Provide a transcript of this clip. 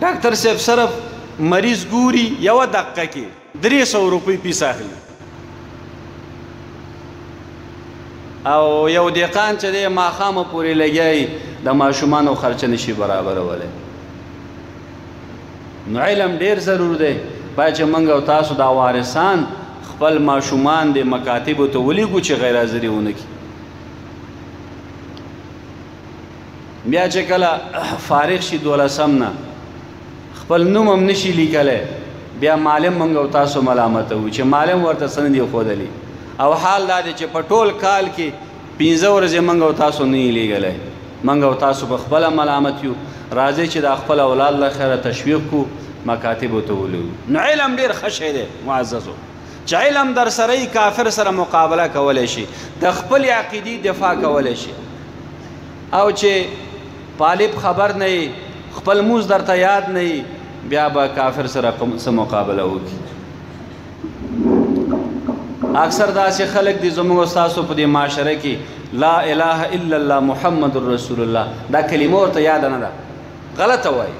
ډاکټر صاحب صرف مریض ګوري یوه دقیقه کې 300 روپۍ پیس اخلي او یو دهقان چې دی ماښامه پورې لګیایي د ماشومانو خرچه نشي برابرولی نو علم ډېر ضرور دی باید چې موږ او تاسو دا وارثان خپل ماشومان د مکاتبو ته ولیږو چې غیر حاضري ونه کړي بیا چې کله فارغ شي 12 نه خپل نوم هم نشي لیکلی بیا معلم موږ او تاسو ملامتوو چې معلم ورته څه نه دي ښودلي او حال دا دی چې په ټول کال کې 15 ورځې موږ او تاسو نه یې لیږلی موږ او تاسو په خپله ملامت یو راځئ چې دا خپل اولاد له خیره تشویق کړو مکاتبو ته ولګو نو علم ډېر ښه شی دی معززو چې علم در سره یې کافر سره مقابله کولی شي د خپلې عقیدې دفاع کولی شي او چې طالب خبر نه یې خپل مونځ درته یاد نه یې بیا به کافر سره څه مقابله وکړي اکثر داسې خلک دي زموږ ستاسو په دې معاشره کې لا اله الا الله محمد رسول الله دا کلمه ورته یاده نه ده غلطه وایي